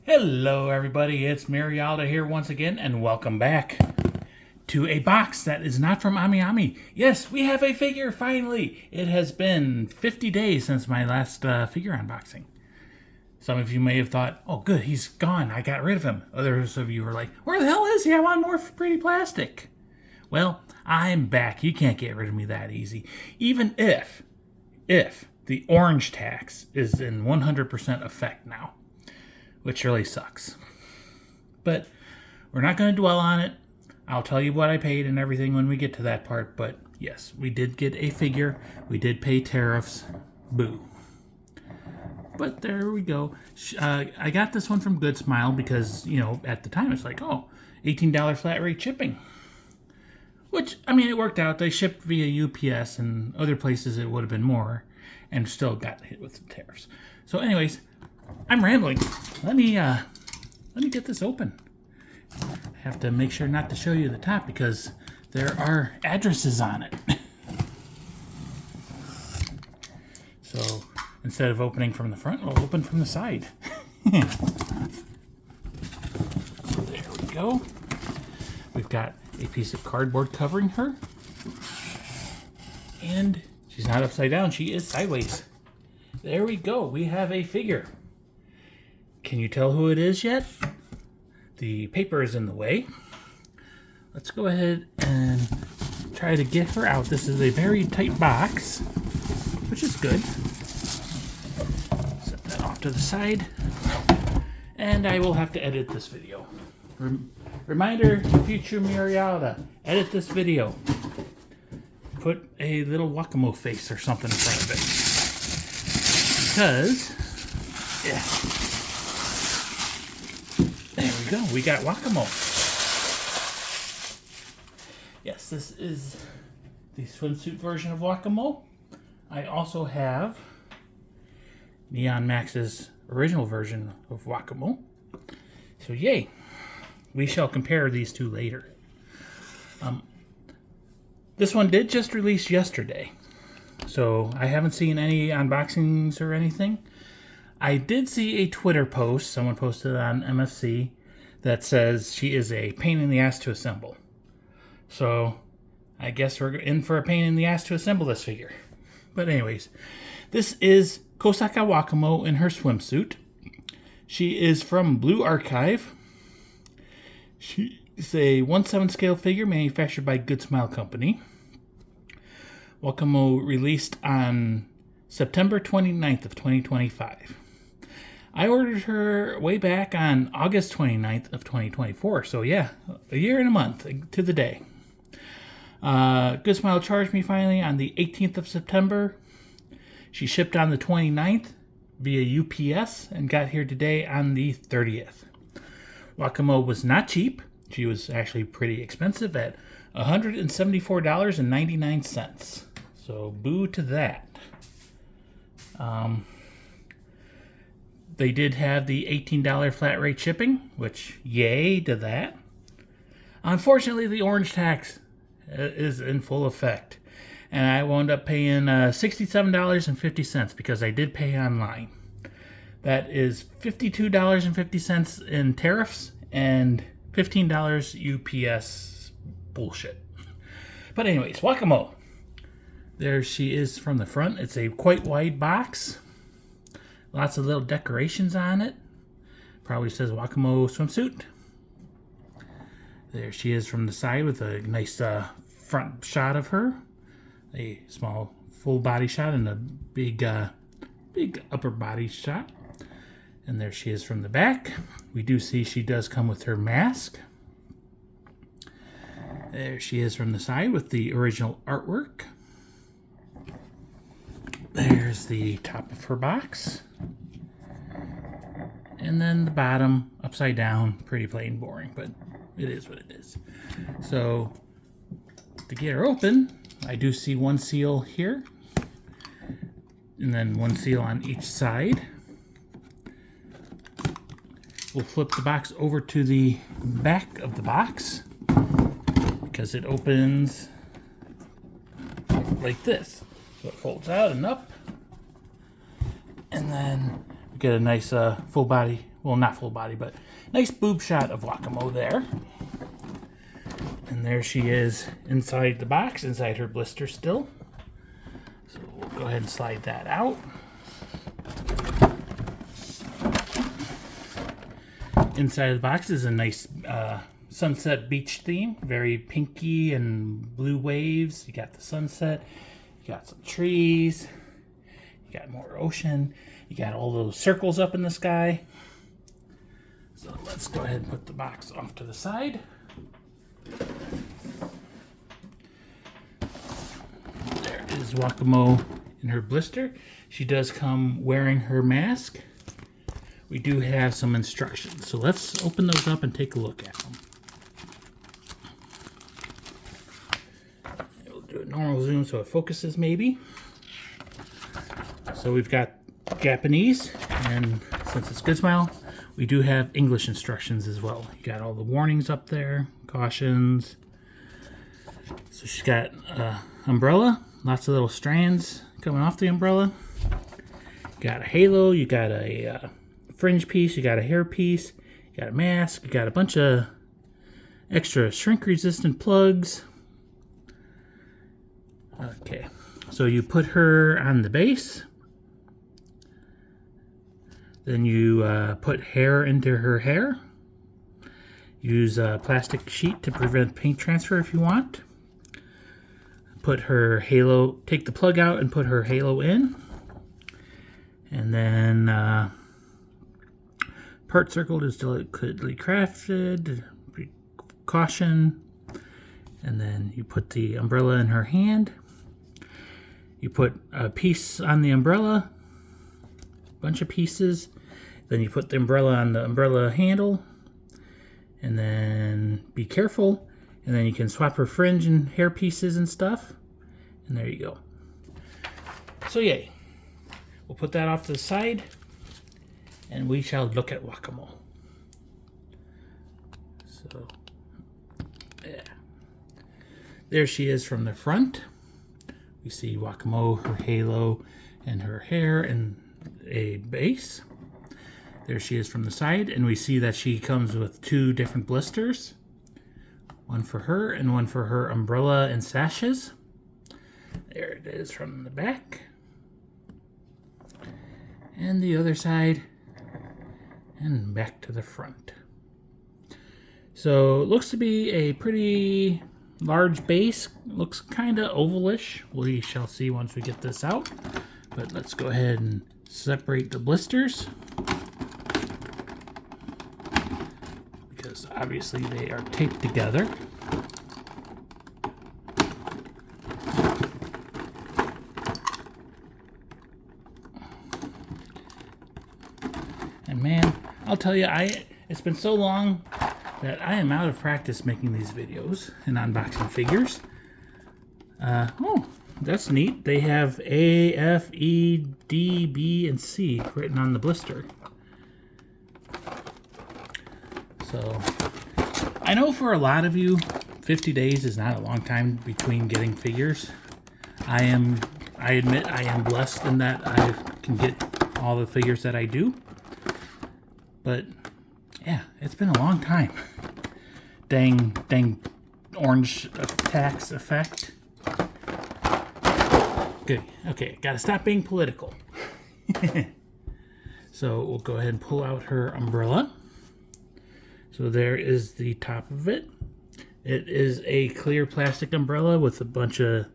Hello everybody, it's Marialda here once again, and welcome back to a box that is not from Ami Ami. Yes, we have a figure, finally! It has been 50 days since my last figure unboxing. Some of you may have thought, oh good, he's gone, I got rid of him. Others of you were like, where the hell is he? I want more pretty plastic. Well, I'm back. You can't get rid of me that easy. Even if the orange tax is in 100% effect now, which really sucks. But we're not going to dwell on it. I'll tell you what I paid and everything when we get to that part. But yes, we did get a figure. We did pay tariffs. Boo. But there we go. I got this one from Good Smile because, you know, at the time it's like, oh, $18 flat rate shipping. Which, I mean, it worked out. They shipped via UPS, and other places it would have been more, and still got hit with the tariffs. So anyways, I'm rambling. Let me get this open. I have to make sure not to show you the top because there are addresses on it. So instead of opening from the front, we'll open from the side. There we go. We've got a piece of cardboard covering her. And she's not upside down, she is sideways. There we go, we have a figure. Can you tell who it is yet? The paper is in the way. Let's go ahead and try to get her out. This is a very tight box, which is good. Set that off to the side. And I will have to edit this video. Reminder to future Marialda, edit this video. Put a little Wakamo face or something in front of it. Because, yeah. There we go, we got Wakamo. Yes, this is the swimsuit version of Wakamo. I also have Neon Max's original version of Wakamo. So yay. We shall compare these two later. This one did just release yesterday, so I haven't seen any unboxings or anything. I did see a Twitter post, someone posted it on MFC, that says she is a pain in the ass to assemble. So I guess we're in for a pain in the ass to assemble this figure. But anyways, this is Kosaka Wakamo in her swimsuit. She is from Blue Archive. She's a 1/7 scale figure manufactured by Good Smile Company. Wakamo released on September 29th of 2025. I ordered her way back on August 29th of 2024. So yeah, a year and a month to the day. Good Smile charged me finally on the 18th of September. She shipped on the 29th via UPS and got here today on the 30th. Wakamo was not cheap. She was actually pretty expensive at $174.99. So boo to that. They did have the $18 flat rate shipping, which yay to that. Unfortunately, the orange tax is in full effect. And I wound up paying $67.50 because I did pay online. That is $52.50 in tariffs and $15 UPS bullshit. But anyways, Wakamo. There she is from the front. It's a quite wide box. Lots of little decorations on it. Probably says Wakamo swimsuit. There she is from the side with a nice front shot of her. A small full body shot and a big upper body shot. And there she is from the back. We do see she does come with her mask. There she is from the side with the original artwork. There's the top of her box. And then the bottom, upside down, pretty plain boring, but it is what it is. So, to get her open, I do see one seal here. And then one seal on each side. We'll flip the box over to the back of the box because it opens like this. So it folds out and up. And then we get a nice full body Well, not full body, but nice boob shot of Wakamo there. And there she is inside the box, inside her blister still. So we'll go ahead and slide that out. Inside of the box is a nice sunset beach theme. Very pinky and blue waves. You got the sunset. You got some trees. You got more ocean. You got all those circles up in the sky. So let's go ahead and put the box off to the side. There is Wakamo in her blister. She does come wearing her mask. We do have some instructions. So let's open those up and take a look at them. We'll do a normal zoom so it focuses maybe. So we've got Japanese, and since it's Good Smile, we do have English instructions as well. You got all the warnings up there, cautions. So she's got umbrella, lots of little strands coming off the umbrella. You got a halo, you got a fringe piece, you got a hair piece, you got a mask, you got a bunch of extra shrink-resistant plugs. Okay, so you put her on the base. Then you put hair into her hair. Use a plastic sheet to prevent paint transfer if you want. Put her halo, take the plug out and put her halo in. And then part circled is delicately crafted, caution. And then you put the umbrella in her hand. You put a piece on the umbrella, bunch of pieces. Then you put the umbrella on the umbrella handle, and then be careful, and then you can swap her fringe and hair pieces and stuff, and there you go. So yay, we'll put that off to the side, and we shall look at Wakamo. So yeah, there she is from the front. We see Wakamo, her halo, and her hair, and a base. There she is from the side, and we see that she comes with two different blisters. One for her and one for her umbrella and sashes. There it is from the back. And the other side. And back to the front. So it looks to be a pretty large base. Looks kind of ovalish. We shall see once we get this out. But let's go ahead and separate the blisters. Because obviously they are taped together. And man, I'll tell you, it's been so long that I am out of practice making these videos and unboxing figures. Oh, that's neat. They have A, F, E, D, B, and C written on the blister. So, I know for a lot of you, 50 days is not a long time between getting figures. I admit I am blessed in that I can get all the figures that I do. But, yeah, it's been a long time. Dang orange tax effect. Good. Okay, gotta stop being political. So we'll go ahead and pull out her umbrella. So there is the top of it. It is a clear plastic umbrella with a bunch of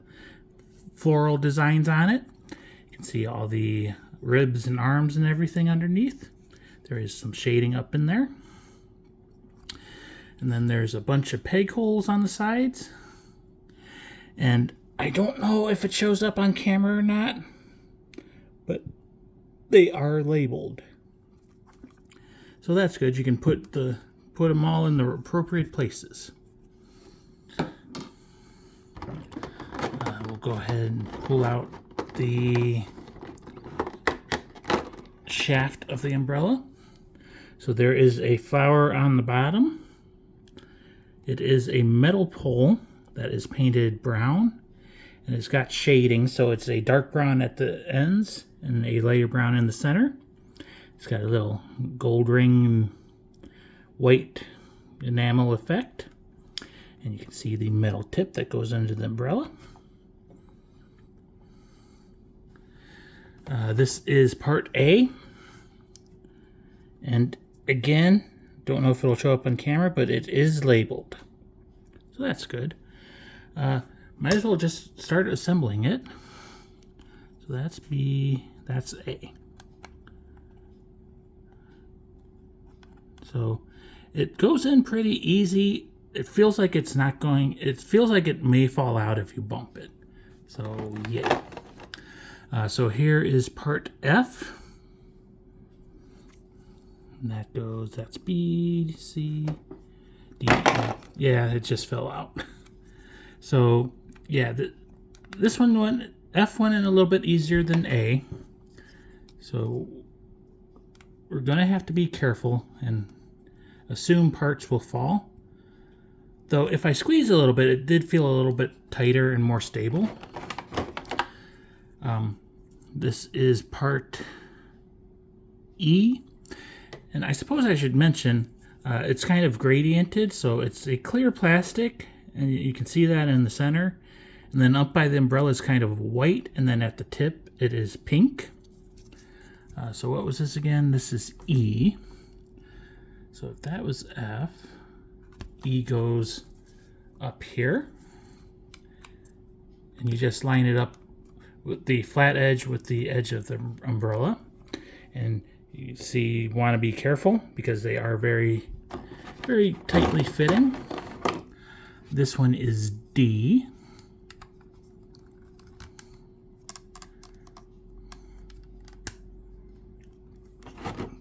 floral designs on it. You can see all the ribs and arms and everything underneath. There is some shading up in there. And then there's a bunch of peg holes on the sides. And I don't know if it shows up on camera or not, but they are labeled. So that's good. You can put them all in the appropriate places. We'll go ahead and pull out the shaft of the umbrella. So there is a flower on the bottom. It is a metal pole that is painted brown, and it's got shading, so it's a dark brown at the ends and a lighter brown in the center. It's got a little gold ring and white enamel effect. And you can see the metal tip that goes under the umbrella. This is part A. And again, don't know if it'll show up on camera, but it is labeled. So that's good. Might as well just start assembling it. So that's B, that's A. So it goes in pretty easy. It feels like it's not going, it feels like it may fall out if you bump it. So yeah. So here is part F. And that goes, that's B, C, D, E. Yeah, it just fell out. So yeah, this one F went in a little bit easier than A. So we're gonna have to be careful and assume parts will fall. Though if I squeeze a little bit, it did feel a little bit tighter and more stable. This is part E. And I suppose I should mention, it's kind of gradiented, so it's a clear plastic, and you can see that in the center. And then up by the umbrella is kind of white, and then at the tip it is pink. So what was this again? This is E. So if that was F, E goes up here. And you just line it up with the flat edge with the edge of the umbrella. And you see, you want to be careful because they are very, very tightly fitting. This one is D.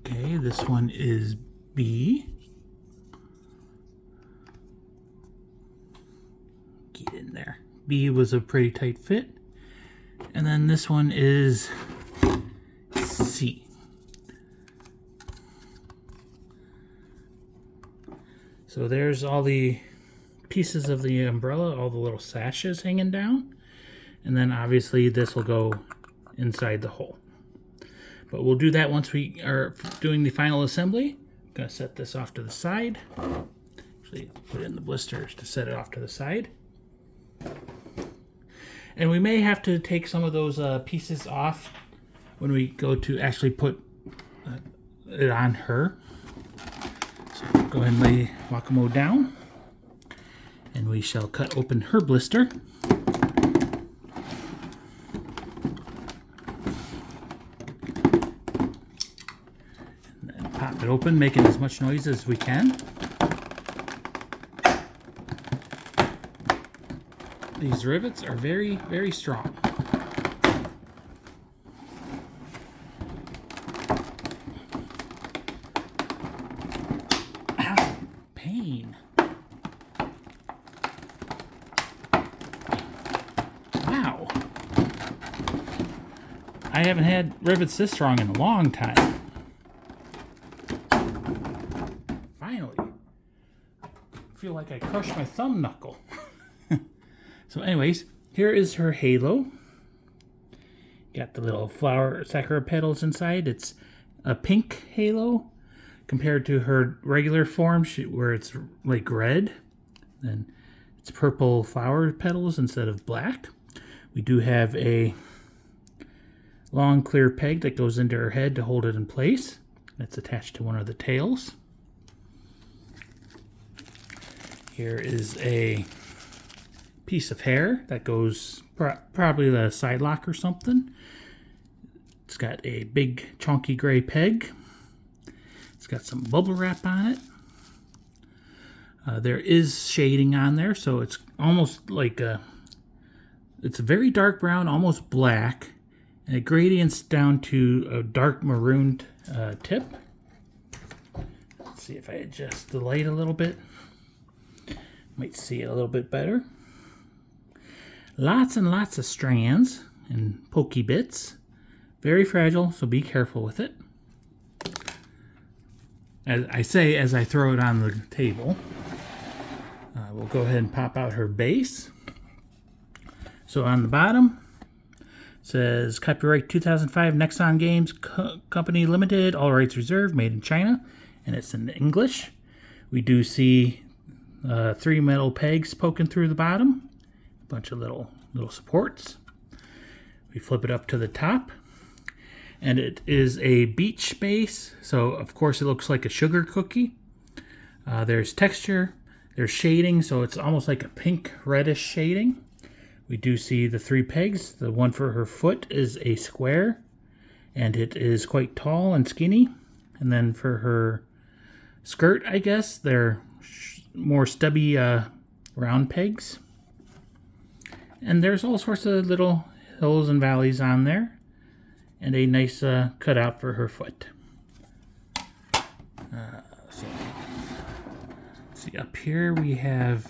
Okay, this one is B. Get in there. B was a pretty tight fit. And then this one is C. So there's all the pieces of the umbrella, all the little sashes hanging down. And then obviously this will go inside the hole. But we'll do that once we are doing the final assembly. I'm going to set this off to the side. Actually, put it in the blister to set it off to the side. And we may have to take some of those pieces off when we go to actually put it on her. So go ahead and lay Wakamo down. And we shall cut open her blister. And then pop it open, making as much noise as we can. These rivets are very, very strong. Ow, pain. Wow. I haven't had rivets this strong in a long time. Finally. I feel like I crushed my thumb knuckle. So anyways, here is her halo. Got the little flower sakura petals inside. It's a pink halo compared to her regular form where it's like red. Then it's purple flower petals instead of black. We do have a long clear peg that goes into her head to hold it in place. That's attached to one of the tails. Here is a piece of hair that goes probably the side lock or something. It's got a big chunky gray peg. It's got some bubble wrap on it. There is shading on there, so it's almost like it's a very dark brown, almost black, and it gradients down to a dark marooned tip. Let's see if I adjust the light a little bit. Might see it a little bit better. Lots and lots of strands and pokey bits. Very fragile, so be careful with it. As I say, as I throw it on the table, we'll go ahead and pop out her base. So on the bottom, says copyright 2005 Nexon Games Company Limited, all rights reserved, made in China, and it's in English. We do see 3 metal pegs poking through the bottom, a bunch of little supports. We flip it up to the top, and it is a beach base, so of course it looks like a sugar cookie. There's texture, there's shading, so it's almost like a pink reddish shading. We do see the 3 pegs. The one for her foot is a square, and it is quite tall and skinny. And then for her skirt, I guess, they're more stubby round pegs. And there's all sorts of little hills and valleys on there, and a nice cutout for her foot. See, up here we have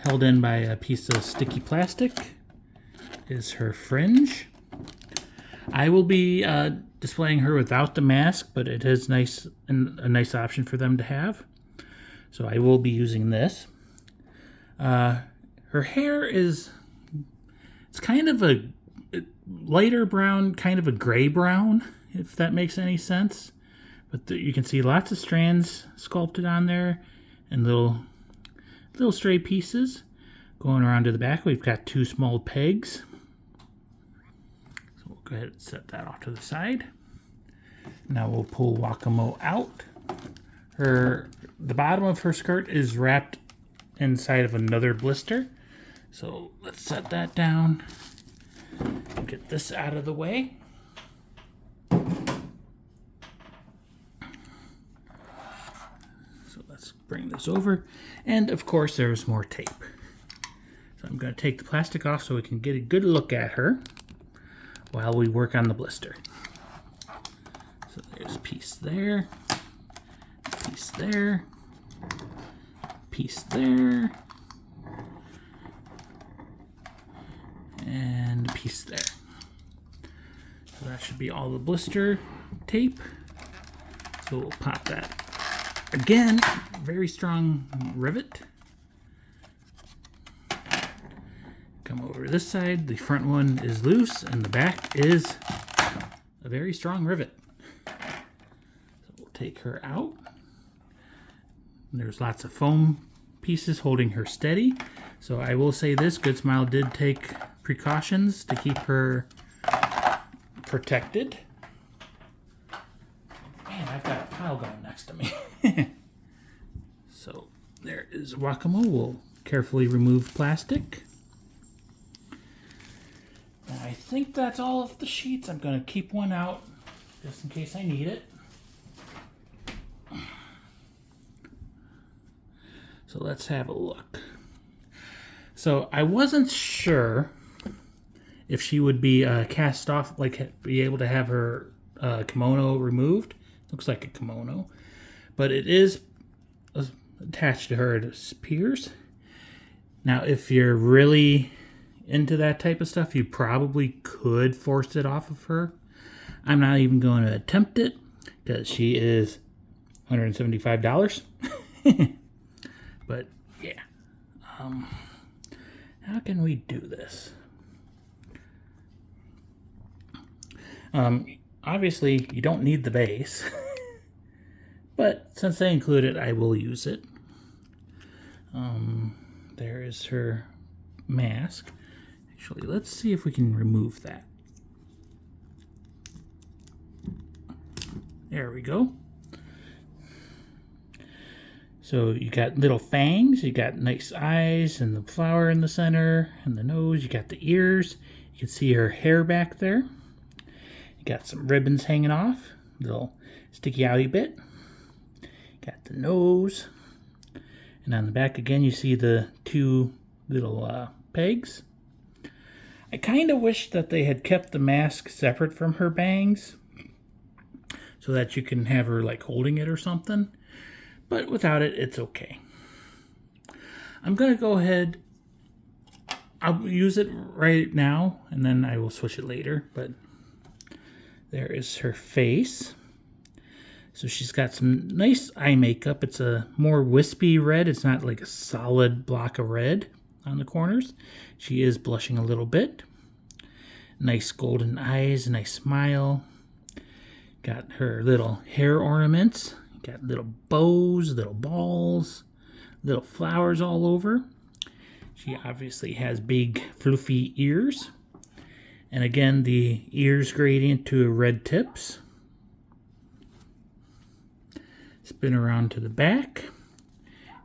held in by a piece of sticky plastic is her fringe. I will be displaying her without the mask, but it is nice and a nice option for them to have. So I will be using this. Her hair it's kind of a lighter brown, kind of a gray brown, if that makes any sense. But you can see lots of strands sculpted on there, and little stray pieces. Going around to the back, we've got 2 small pegs. So we'll go ahead and set that off to the side. Now we'll pull Wakamo out. The bottom of her skirt is wrapped inside of another blister. So let's set that down. Get this out of the way. So let's bring this over. And of course there's more tape. So I'm going to take the plastic off so we can get a good look at her while we work on the blister. So there's a piece there, piece there, piece there, and a piece there. So that should be all the blister tape. So we'll pop that. Again, very strong rivet. Come over to this side. The front one is loose, and the back is a very strong rivet. So we'll take her out. There's lots of foam pieces holding her steady. So I will say this, Good Smile did take precautions to keep her protected. Man, I've got a pile going next to me. So there is Wakamo. We'll carefully remove plastic. And I think that's all of the sheets. I'm going to keep one out just in case I need it. So let's have a look. So I wasn't sure if she would be cast off, like be able to have her kimono removed. Looks like a kimono, but it is attached to her, it appears. Now, if you're really into that type of stuff, you probably could force it off of her. I'm not even going to attempt it because she is $175. But yeah, how can we do this? Obviously, you don't need the base, but since they include it, I will use it. There is her mask. Actually, let's see if we can remove that. There we go. So you got little fangs, you got nice eyes, and the flower in the center, and the nose. You got the ears. You can see her hair back there. You got some ribbons hanging off, little sticky outy bit. Got the nose. And on the back again, you see the 2 little pegs. I kind of wish that they had kept the mask separate from her bangs so that you can have her like holding it or something. But without it, it's okay. I'm going to go ahead. I'll use it right now, and then I will switch it later. But there is her face. So she's got some nice eye makeup. It's a more wispy red. It's not like a solid block of red on the corners. She is blushing a little bit. Nice golden eyes, nice smile. Got her little hair ornaments. Got little bows, little balls, little flowers all over. She obviously has big floofy ears. And again, the ears gradient to red tips. Spin around to the back.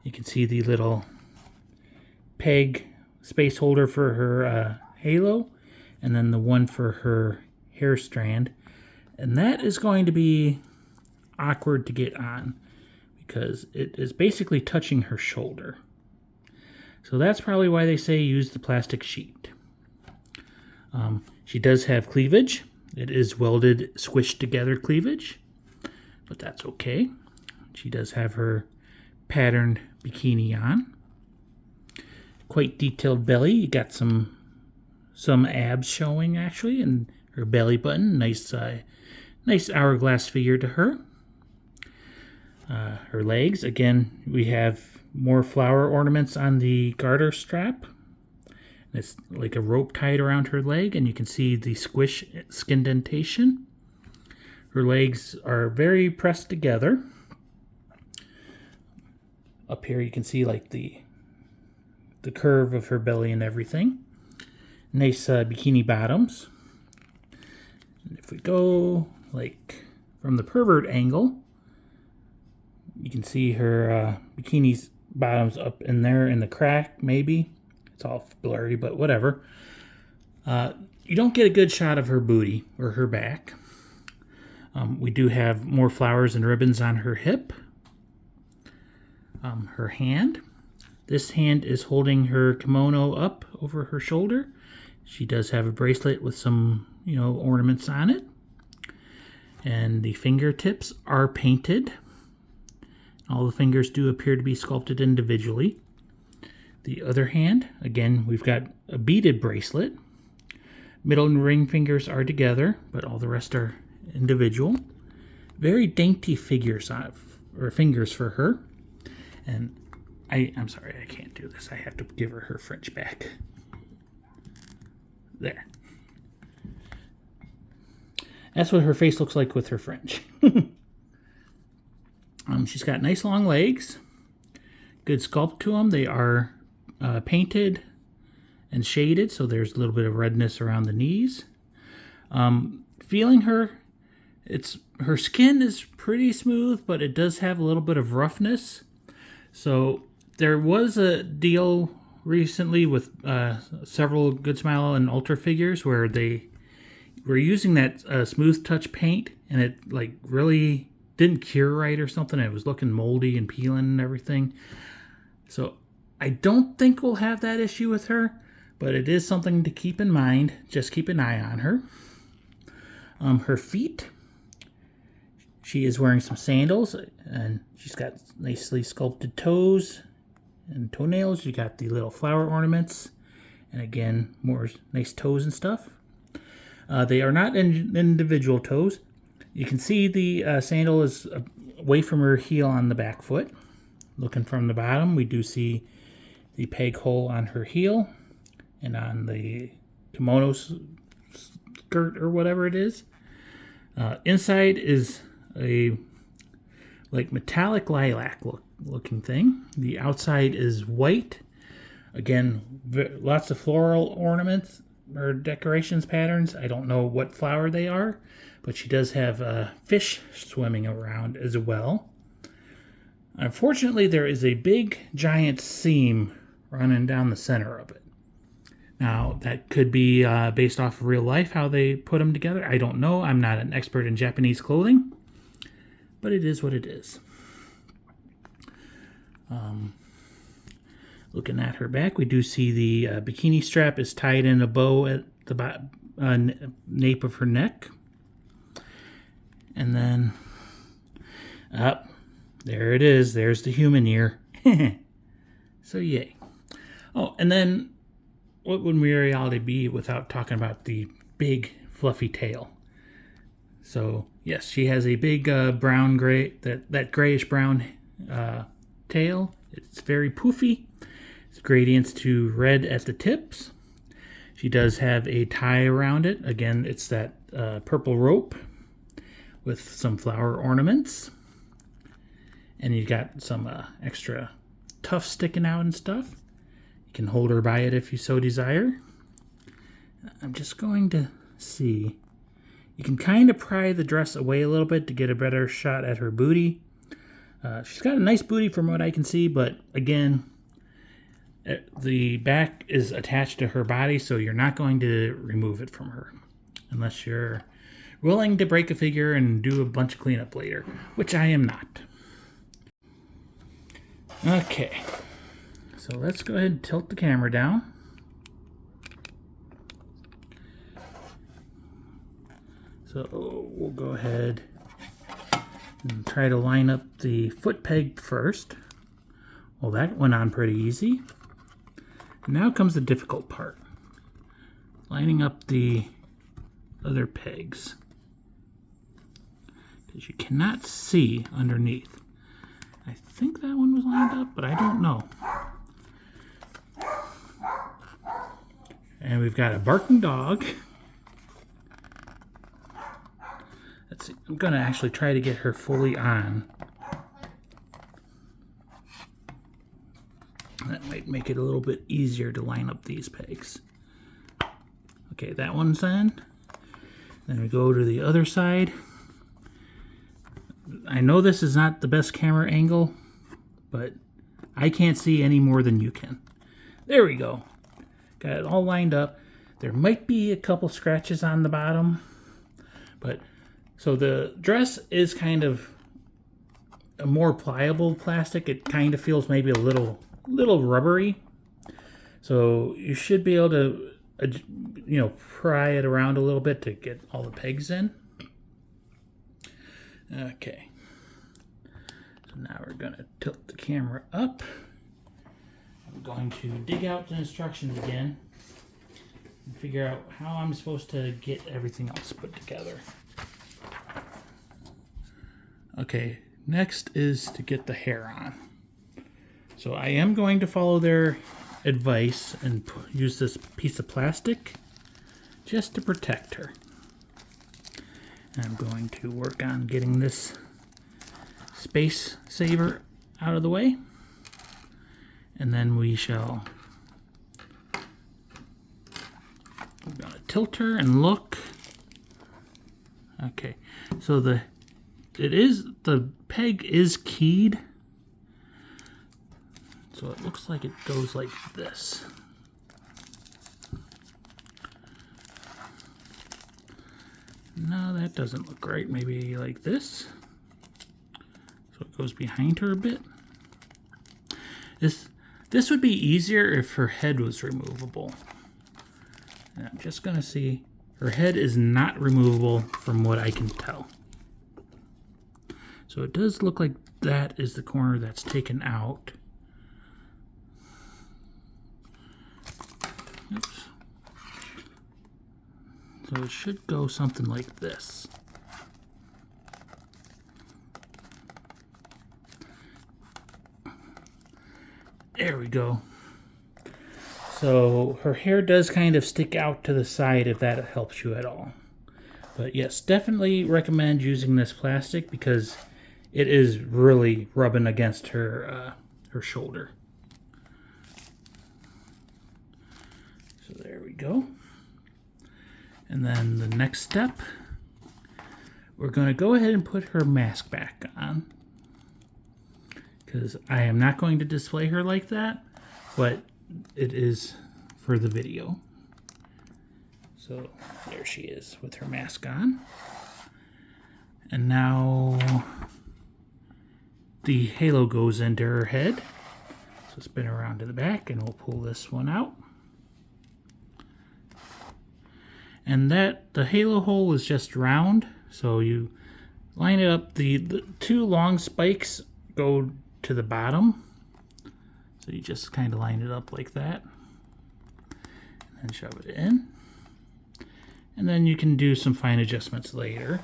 You can see the little peg space holder for her halo, and then the one for her hair strand. And that is going to be awkward to get on because it is basically touching her shoulder. So that's probably why they say use the plastic sheet. She does have cleavage. It is welded, squished together cleavage, but that's okay. She does have her patterned bikini on. Quite detailed belly. You got some abs showing actually, and her belly button. Nice hourglass figure to her. Her legs, again, we have more flower ornaments on the garter strap. It's like a rope tied around her leg, and you can see the squish skindentation. Her legs are very pressed together. Up here you can see like the curve of her belly and everything. Nice bikini bottoms. And if we go like from the pervert angle, you can see her bikini's bottoms up in there in the crack, maybe. It's all blurry, but whatever. You don't get a good shot of her booty or her back. We do have more flowers and ribbons on her hip. Her hand. This hand is holding her kimono up over her shoulder. She does have a bracelet with some, ornaments on it. And the fingertips are painted. All the fingers do appear to be sculpted individually. The other hand, again, we've got a beaded bracelet. Middle and ring fingers are together, but all the rest are individual. Very dainty fingers for her. And I'm sorry, I can't do this. I have to give her French back. There. That's what her face looks like with her French. She's got nice long legs. Good sculpt to them. They are painted and shaded, so there's a little bit of redness around the knees. Feeling her, her skin is pretty smooth, but it does have a little bit of roughness. So there was a deal recently with several Good Smile and Ultra figures where they were using that smooth touch paint, and it like really didn't cure right or something. It was looking moldy and peeling and everything. So I don't think we'll have that issue with her, but it is something to keep in mind. Just keep an eye on her. Her feet. She is wearing some sandals, and she's got nicely sculpted toes and toenails. You got the little flower ornaments, and again, more nice toes and stuff. They are not individual toes. You can see the sandal is away from her heel on the back foot. Looking from the bottom, we do see the peg hole on her heel and on the kimono skirt or whatever it is. Inside is a like metallic lilac looking thing. The outside is white. Again, lots of floral ornaments or decorations patterns. I don't know what flower they are, but she does have fish swimming around as well. Unfortunately, there is a big giant seam running down the center of it. Now, that could be based off of real life, how they put them together. I don't know. I'm not an expert in Japanese clothing, but it is what it is. Looking at her back, we do see the bikini strap is tied in a bow at the nape of her neck. And then up, there it is. There's the human ear. So yay. Oh, and then what would reality be without talking about the big fluffy tail? So yes, she has a big brown gray, that grayish brown Tail. It's very poofy. It's gradients to red at the tips. She does have a tie around it. Again, it's that purple rope with some flower ornaments. And you got some extra tuft sticking out and stuff. You can hold her by it if you so desire. I'm just going to see. You can kind of pry the dress away a little bit to get a better shot at her booty. She's got a nice booty from what I can see, but again, the back is attached to her body, so you're not going to remove it from her. Unless you're willing to break a figure and do a bunch of cleanup later, which I am not. Okay, so let's go ahead and tilt the camera down. So we'll go ahead and try to line up the foot peg first. Well, that went on pretty easy. Now comes the difficult part. Lining up the other pegs. Because you cannot see underneath. I think that one was lined up, but I don't know. And we've got a barking dog. Let's see. I'm going to actually try to get her fully on. That might make it a little bit easier to line up these pegs. Okay, that one's in. Then we go to the other side. I know this is not the best camera angle, but I can't see any more than you can. There we go. Got it all lined up. There might be a couple scratches on the bottom, but so the dress is kind of a more pliable plastic. It kind of feels maybe a little rubbery. So you should be able to, pry it around a little bit to get all the pegs in. Okay. So now we're going to tilt the camera up. I'm going to dig out the instructions again and figure out how I'm supposed to get everything else put together. Okay, next is to get the hair on. So I am going to follow their advice and use this piece of plastic just to protect her. And I'm going to work on getting this space saver out of the way. And then we shall... I'm going to tilt her and look. Okay, so the peg is keyed. So it looks like it goes like this. No, that doesn't look right. Maybe like this. So it goes behind her a bit. This would be easier if her head was removable. And I'm just going to see. Her head is not removable from what I can tell. So it does look like that is the corner that's taken out. Oops. So it should go something like this. There we go. So her hair does kind of stick out to the side if that helps you at all. But yes, definitely recommend using this plastic because it is really rubbing against her shoulder. So there we go. And then the next step, we're going to go ahead and put her mask back on. Because I am not going to display her like that, but it is for the video. So there she is with her mask on. And now the halo goes into her head. So spin around to the back and we'll pull this one out. And the halo hole is just round. So you line it up. The two long spikes go to the bottom. So you just kind of line it up like that. And then shove it in. And then you can do some fine adjustments later.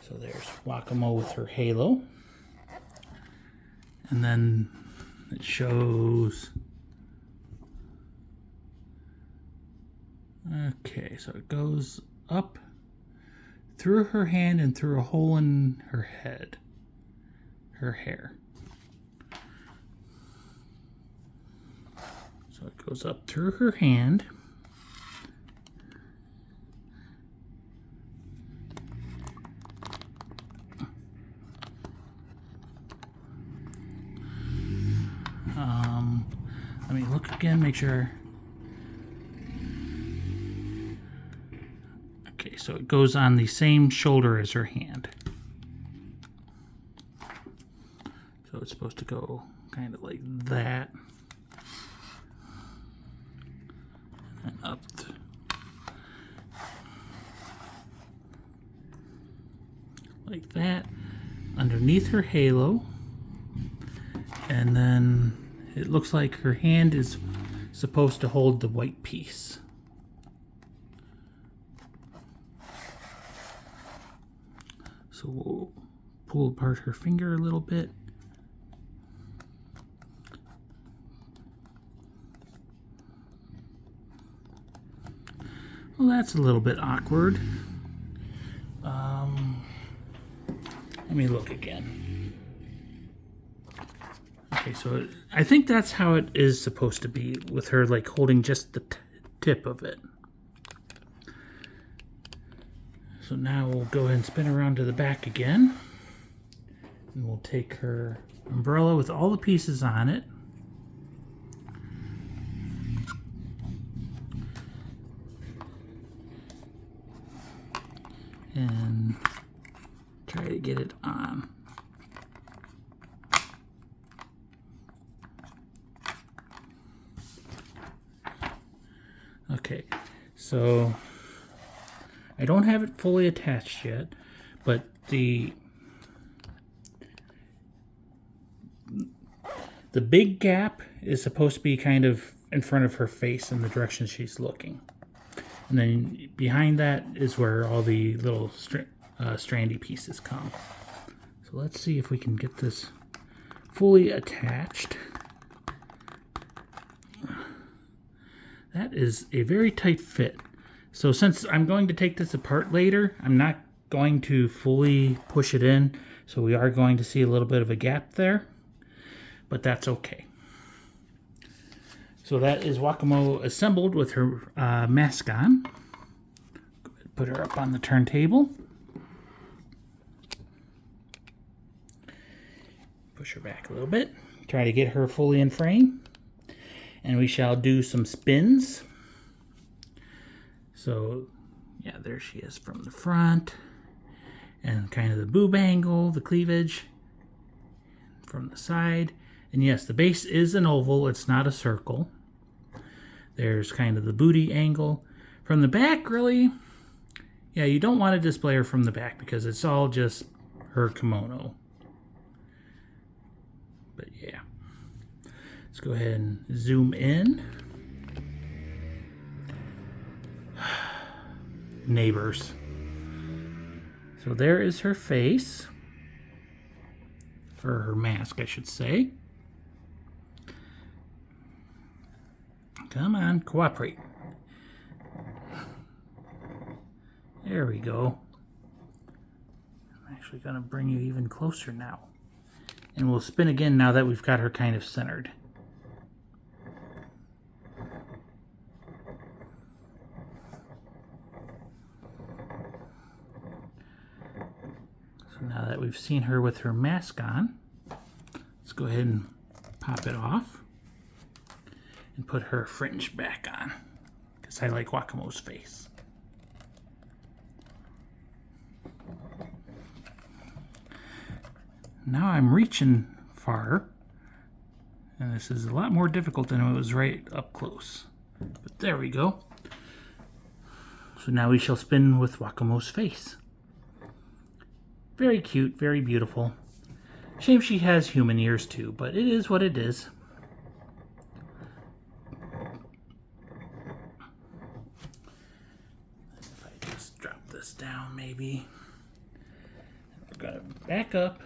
So there's Wakamo with her halo. And then it shows Okay, so it goes up through her hand and through a hole in her head, her hair. So it goes up through her hand. Let me look again, make sure. Okay, so it goes on the same shoulder as her hand. So it's supposed to go kind of like that. And up. Like that. Underneath her halo. And then it looks like her hand is supposed to hold the white piece. So we'll pull apart her finger a little bit. Well, that's a little bit awkward. Let me look again. Okay, so I think that's how it is supposed to be, with her like holding just the tip of it. So now we'll go ahead and spin around to the back again. And we'll take her umbrella with all the pieces on it. And try to get it on. Okay, so I don't have it fully attached yet, but the big gap is supposed to be kind of in front of her face in the direction she's looking. And then behind that is where all the little strandy pieces come. So let's see if we can get this fully attached. That is a very tight fit. So since I'm going to take this apart later, I'm not going to fully push it in. So we are going to see a little bit of a gap there, but that's okay. So that is Wakamo assembled with her mask on. Put her up on the turntable. Push her back a little bit. Try to get her fully in frame. And we shall do some spins. So, yeah, there she is from the front. And kind of the boob angle, the cleavage from the side. And yes, the base is an oval, it's not a circle. There's kind of the booty angle. From the back, really, yeah, you don't want to display her from the back because it's all just her kimono. But yeah. Let's go ahead and zoom in. Neighbors. So there is her face. Or her mask, I should say. Come on, cooperate. There we go. I'm actually going to bring you even closer now. And we'll spin again now that we've got her kind of centered. So now that we've seen her with her mask on, let's go ahead and pop it off. And put her fringe back on, because I like Wakamo's face. Now I'm reaching far, and this is a lot more difficult than it was right up close. But there we go. So now we shall spin with Wakamo's face. Very cute, very beautiful. Shame she has human ears too, but it is what it is. Down maybe. We're gonna back up,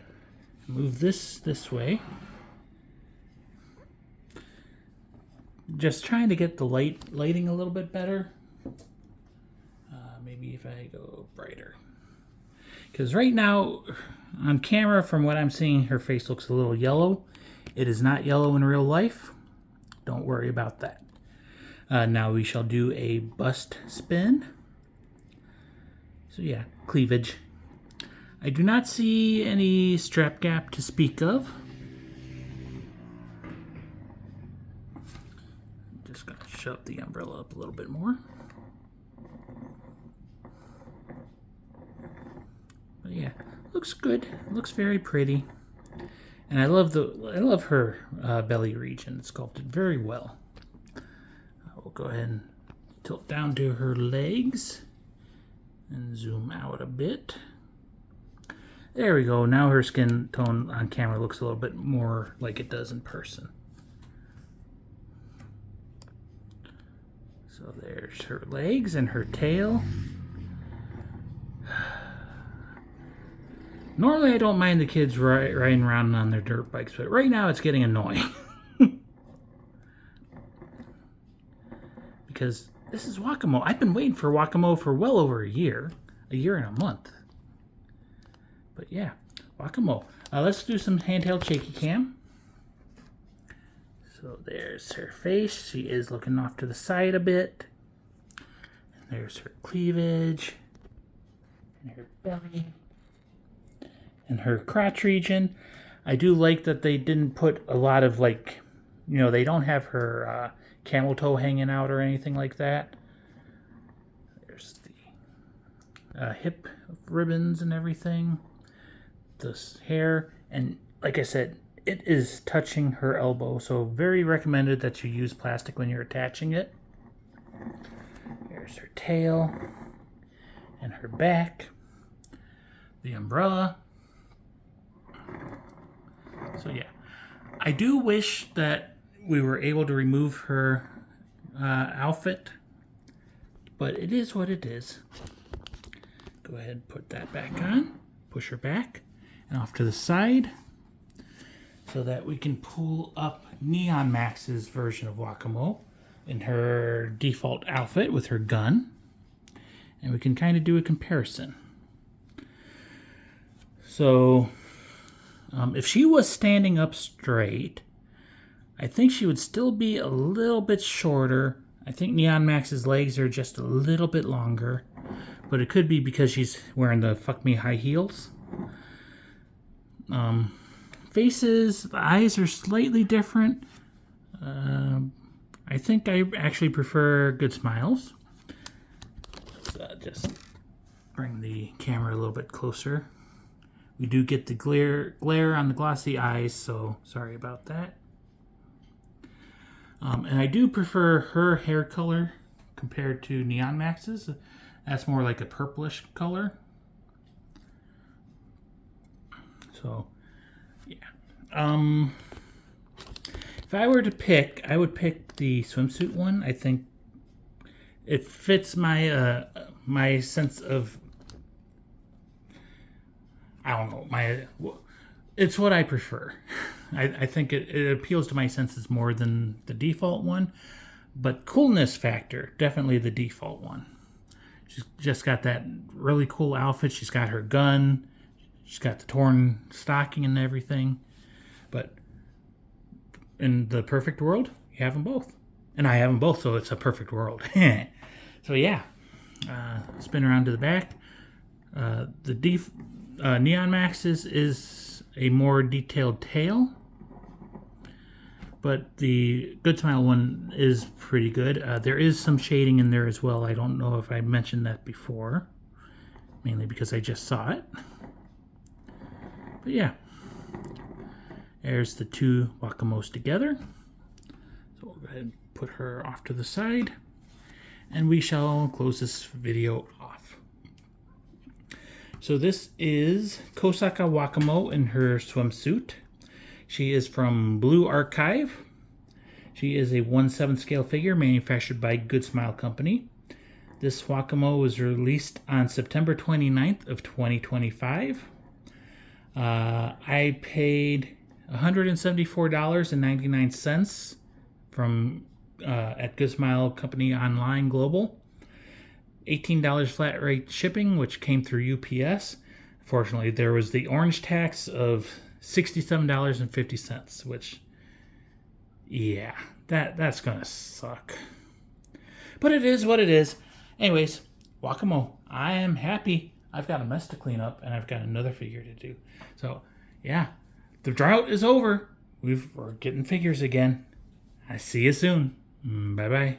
move this way. Just trying to get the lighting a little bit better. Maybe if I go brighter. Because right now, on camera, from what I'm seeing, her face looks a little yellow. It is not yellow in real life. Don't worry about that. Now we shall do a bust spin. So yeah, cleavage. I do not see any strap gap to speak of. I'm just going to shove the umbrella up a little bit more. But yeah, looks good. Looks very pretty. And I love her belly region. It's sculpted very well. We'll go ahead and tilt down to her legs and zoom out a bit. There we go. Now her skin tone on camera looks a little bit more like it does in person. So there's her legs and her tail. Normally I don't mind the kids riding around on their dirt bikes, but right now it's getting annoying. Because this is Wakamo. I've been waiting for Wakamo for well over a year and a month. But yeah, Wakamo. Let's do some handheld shaky cam. So there's her face. She is looking off to the side a bit. And there's her cleavage. And her belly. And her crotch region. I do like that they didn't put a lot of they don't have her camel toe hanging out or anything like that. There's the hip ribbons and everything. This hair, and like I said, it is touching her elbow, so very recommended that you use plastic when you're attaching it. There's her tail and her back, the umbrella. So yeah, I do wish that we were able to remove her outfit, but it is what it is. Go ahead and put that back on, push her back and off to the side so that we can pull up Neon Max's version of Wakamo in her default outfit with her gun, and we can kind of do a comparison. So if she was standing up straight, I think she would still be a little bit shorter. I think Neon Max's legs are just a little bit longer, but it could be because she's wearing the fuck me high heels. Faces, the eyes are slightly different. I think I actually prefer Good Smiles. Let's just bring the camera a little bit closer. We do get the glare on the glossy eyes, so sorry about that. And I do prefer her hair color compared to Neon Max's. That's more like a purplish color. So, yeah. If I were to pick, I would pick the swimsuit one. I think it fits my my sense of, I don't know, it's what I prefer. I think it appeals to my senses more than the default one, but coolness factor, definitely the default one. She's just got that really cool outfit. She's got her gun. She's got the torn stocking and everything. But in the perfect world, you have them both. And I have them both, so it's a perfect world. So yeah, spin around to the back. Neon Max's is a more detailed tail, but the Good Smile one is pretty good. There is some shading in there as well. I don't know if I mentioned that before, mainly because I just saw it. But yeah, there's the two Wakamos together. So we'll go ahead and put her off to the side, and we shall close this video off. So this is Kosaka Wakamo in her swimsuit. She is from Blue Archive. She is a 1/7 scale figure manufactured by Good Smile Company. This Wakamo was released on September 29th of 2025. I paid $174.99 from at Good Smile Company Online Global. $18 flat rate shipping, which came through UPS. Fortunately, there was the orange tax of $67.50, which, yeah, that's gonna suck. But it is what it is. Anyways, Wakamo, I am happy. I've got a mess to clean up, and I've got another figure to do. So, yeah, the drought is over. We're getting figures again. I see you soon. Bye-bye.